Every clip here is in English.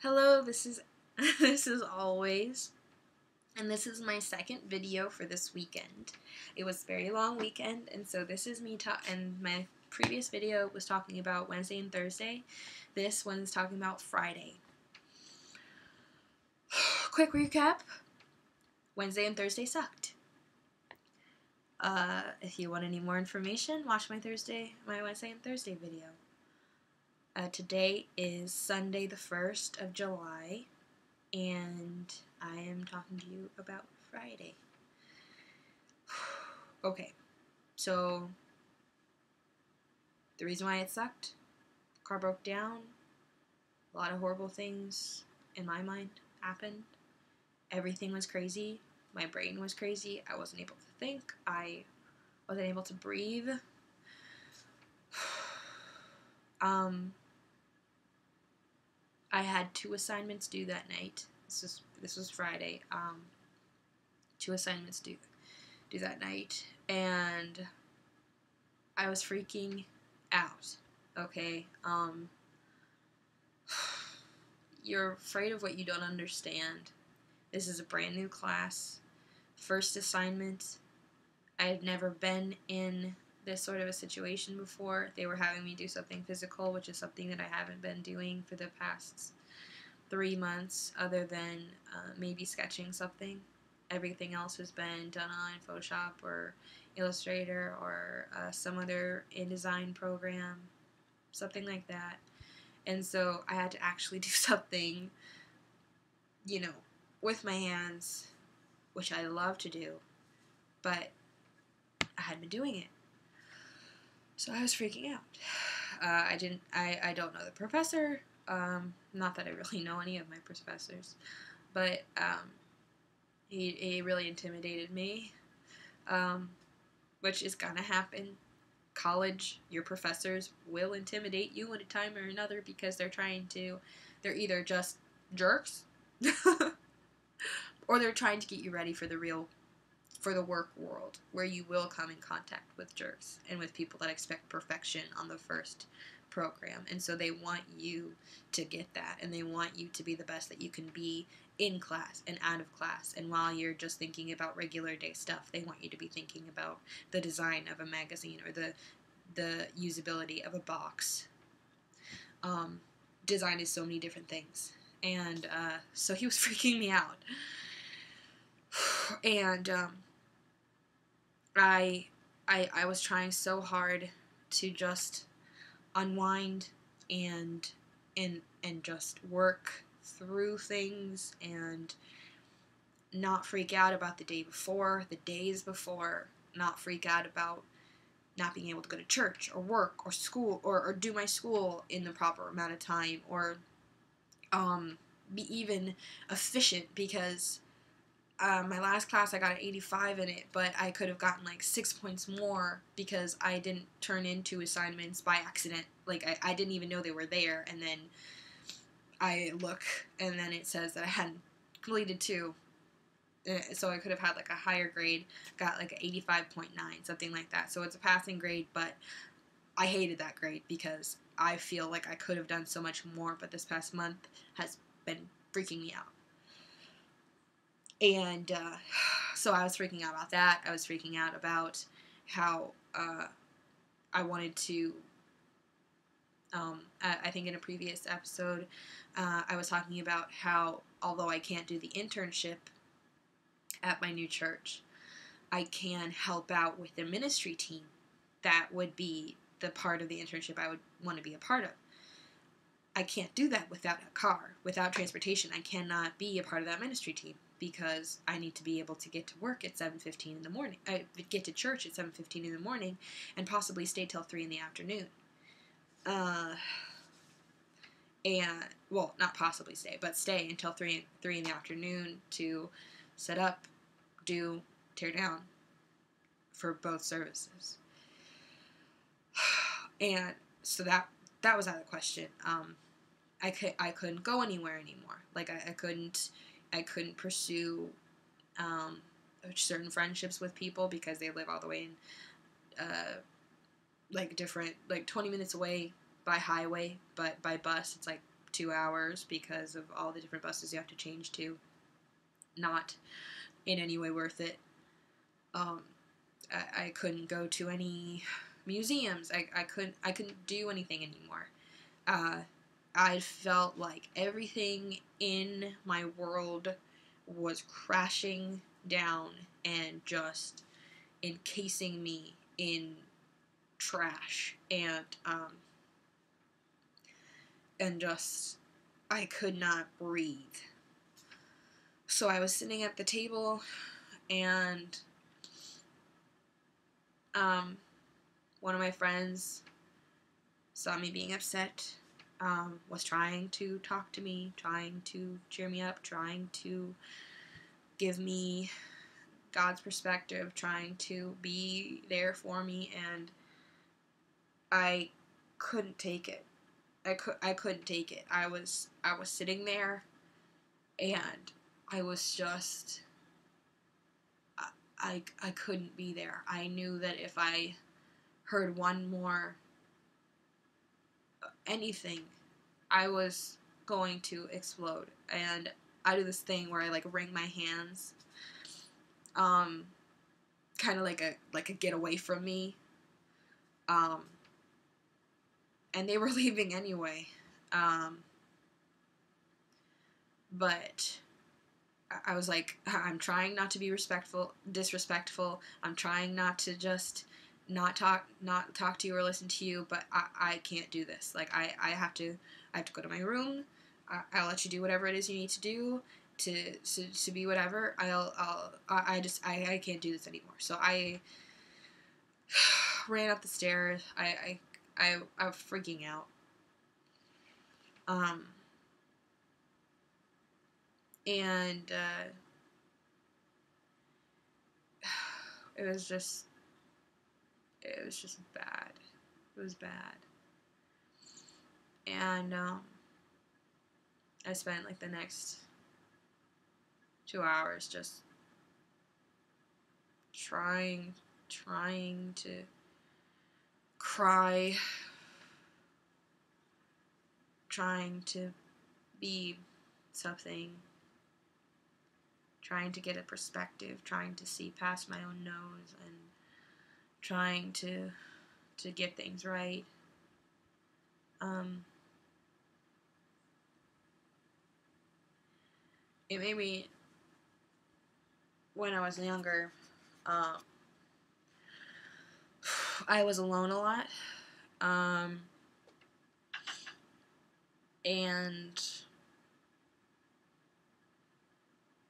Hello, this is this is always, and this is my second video for this weekend. It was a very long weekend, and so this is me and my previous video was talking about Wednesday and Thursday. This one's talking about Friday. Quick recap. Wednesday and Thursday sucked. If you want any more information, watch my Wednesday and Thursday video. Today is Sunday the 1st of July, and I am talking to you about Friday. Okay, so the reason why it sucked, the car broke down, a lot of horrible things in my mind happened. Everything was crazy. My brain was crazy. I wasn't able to think. I wasn't able to breathe. I had 2 assignments due that night. This was Friday. 2 assignments due that night, and I was freaking out. Okay, you're afraid of what you don't understand. This is a brand new class, first assignment. I had never been in this sort of a situation before. They were having me do something physical, which is something that I haven't been doing for the past 3 months, other than maybe sketching something. Everything else has been done on Photoshop or Illustrator or some other InDesign program, something like that. And so I had to actually do something, with my hands, which I love to do, but I hadn't been doing it. So I was freaking out. I don't know the professor. Not that I really know any of my professors, but he really intimidated me, which is gonna happen. College, your professors will intimidate you at a time or another because they're either just jerks or they're trying to get you ready for the work world, where you will come in contact with jerks and with people that expect perfection on the first program. And so they want you to get that, and they want you to be the best that you can be in class and out of class. And while you're just thinking about regular day stuff, they want you to be thinking about the design of a magazine or the usability of a box. Design is so many different things. And so he was freaking me out. And I was trying so hard to just unwind and just work through things and not freak out about the day before, the days before, not freak out about not being able to go to church or work or school or do my school in the proper amount of time, or be even efficient, because my last class I got an 85 in it, but I could have gotten like 6 points more because I didn't turn in 2 assignments by accident. Like I didn't even know they were there, and then I look and then it says that I hadn't completed 2. So I could have had like a higher grade, got like an 85.9, something like that. So it's a passing grade, but I hated that grade because I feel like I could have done so much more, but this past month has been freaking me out. And so I was freaking out about that. I was freaking out about how I wanted to, I think in a previous episode, I was talking about how, although I can't do the internship at my new church, I can help out with the ministry team. That would be the part of the internship I would want to be a part of. I can't do that without a car, without transportation. I cannot be a part of that ministry team because I need to be able to get to work at 7:15 in the morning. I get to church at 7:15 in the morning and possibly stay till 3 in the afternoon. And, well, not possibly stay, but stay until 3 in the afternoon to set up, do, tear down for both services. And so that was out of the question. I couldn't go anywhere anymore. Like I couldn't pursue certain friendships with people because they live all the way in like 20 minutes away by highway, but by bus it's like 2 hours because of all the different buses you have to change to. Not in any way worth it. I couldn't go to any museums. I couldn't do anything anymore. I felt like everything in my world was crashing down and just encasing me in trash, and just I could not breathe. So I was sitting at the table, and one of my friends saw me being upset, was trying to talk to me, trying to cheer me up, trying to give me God's perspective, trying to be there for me, and I couldn't take it. I couldn't take it. I was sitting there, and I was just, I couldn't be there. I knew that if I heard one more anything, I was going to explode. And I do this thing where I like wring my hands, kind of like a get away from me. And they were leaving anyway. But I was like, I'm trying not to be disrespectful. I'm trying not to just not talk to you or listen to you, but I can't do this. Like, I have to go to my room. I'll let you do whatever it is you need to do to be whatever. I can't do this anymore. So I ran up the stairs. I was freaking out. And it was just bad. It was bad. And I spent like the next 2 hours just trying to cry, trying to be something, trying to get a perspective, trying to see past my own nose, and trying to get things right. It made me, when I was younger, I was alone a lot, and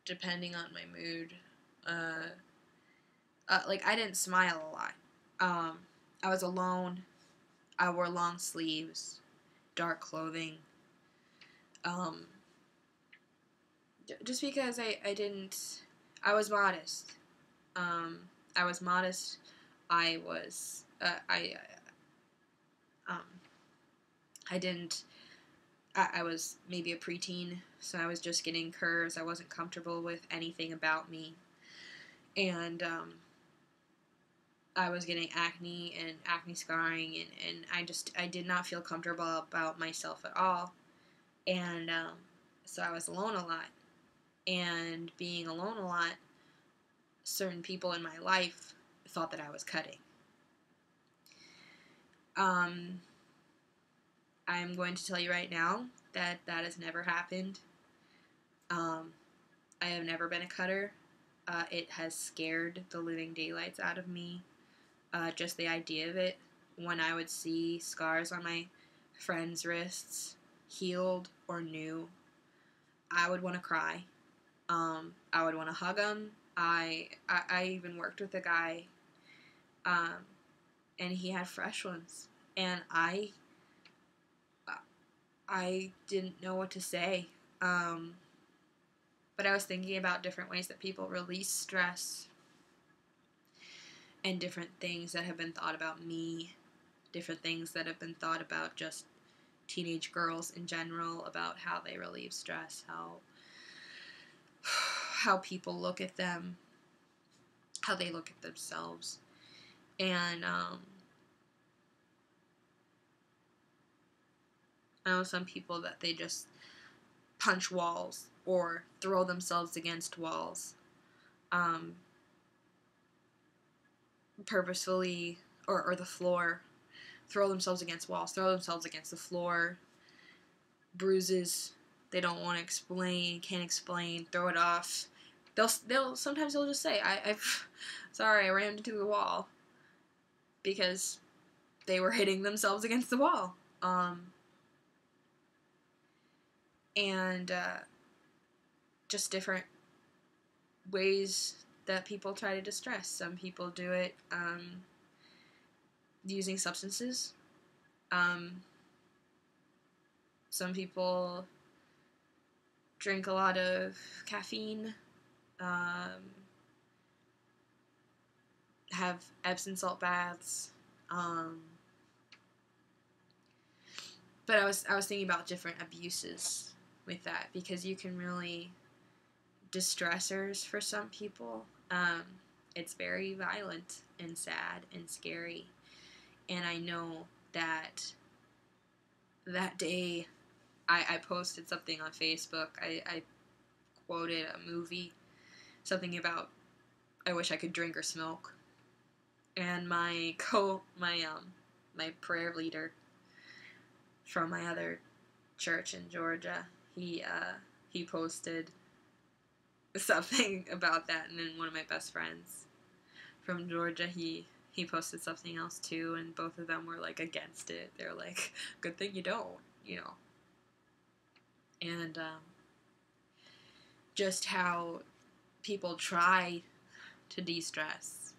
depending on my mood, like, I didn't smile a lot. I was alone. I wore long sleeves, dark clothing. Just because I was modest. I was modest. I was, I was maybe a preteen, so I was just getting curves. I wasn't comfortable with anything about me. And, I was getting acne and acne scarring, and I did not feel comfortable about myself at all. And, so I was alone a lot. And being alone a lot, certain people in my life thought that I was cutting. I'm going to tell you right now that has never happened. I have never been a cutter. It has scared the living daylights out of me. Just the idea of it. When I would see scars on my friends' wrists, healed or new, I would want to cry. I would want to hug them. I even worked with a guy, and he had fresh ones, and I didn't know what to say. But I was thinking about different ways that people release stress, and different things that have been thought about me, different things that have been thought about just teenage girls in general, about how they relieve stress, how people look at them, how they look at themselves. And I know some people that they just punch walls or throw themselves against walls, purposefully, or the floor, throw themselves against walls, throw themselves against the floor, bruises they don't want to explain, can't explain, throw it off. Sometimes they'll just say, sorry, I ran into the wall, because they were hitting themselves against the wall. And just different ways that people try to distress. Some people do it using substances. Some people drink a lot of caffeine, have Epsom salt baths. But I was thinking about different abuses with that, because you can really distressors for some people. It's very violent and sad and scary. And I know that day I posted something on Facebook. I quoted a movie, something about I wish I could drink or smoke. And my prayer leader from my other church in Georgia, he posted something about that, and then one of my best friends from Georgia, he posted something else too, and both of them were like against it. They're like, good thing you don't, And just how people try to de-stress,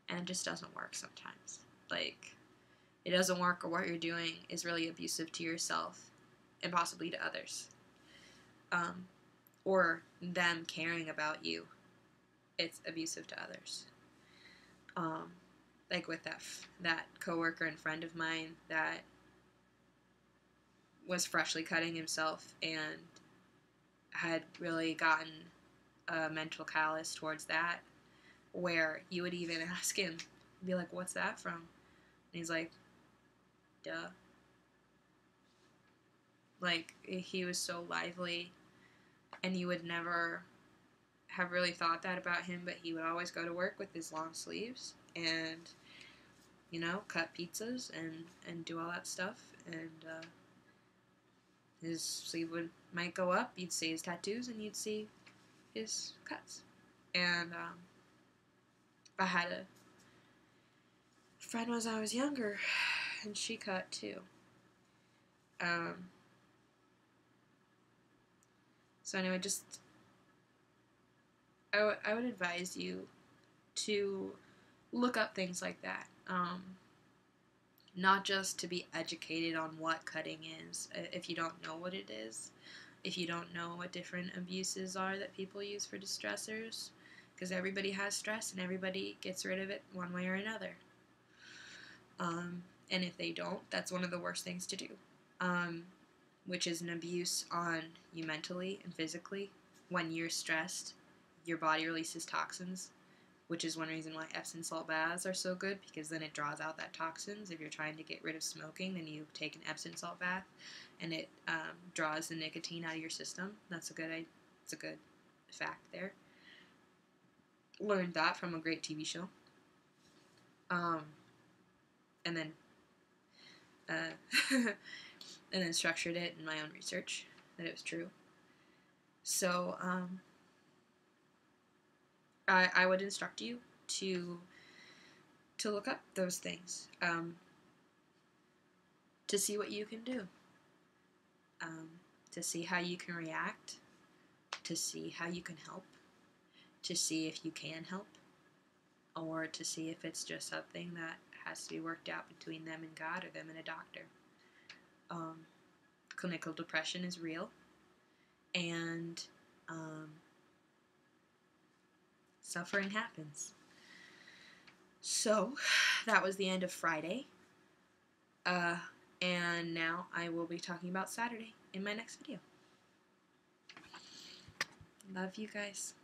and it just doesn't work sometimes. Like, it doesn't work, or what you're doing is really abusive to yourself and possibly to others. Or them caring about you, it's abusive to others. Like with that coworker and friend of mine that was freshly cutting himself and had really gotten a mental callous towards that, where you would even ask him, be like, what's that from? And he's like, duh. Like, he was so lively, and you would never have really thought that about him, but he would always go to work with his long sleeves and, cut pizzas and do all that stuff, and his sleeve might go up, you'd see his tattoos, and you'd see his cuts. And I had a friend when I was younger, and she cut too. So anyway, I would advise you to look up things like that. Not just to be educated on what cutting is, if you don't know what it is, if you don't know what different abuses are that people use for distressors, because everybody has stress and everybody gets rid of it one way or another. And if they don't, that's one of the worst things to do, which is an abuse on you mentally and physically. When you're stressed, your body releases toxins, which is one reason why Epsom salt baths are so good, because then it draws out that toxins. If you're trying to get rid of smoking, then you take an Epsom salt bath, and it draws the nicotine out of your system. It's a good fact there. Learned that from a great TV show. And then and then structured it in my own research that it was true. So I would instruct you to look up those things, to see what you can do, to see how you can react, to see how you can help, to see if you can help, or to see if it's just something that has to be worked out between them and God, or them and a doctor. Clinical depression is real, and suffering happens. So, that was the end of Friday. And now I will be talking about Saturday in my next video. Love you guys.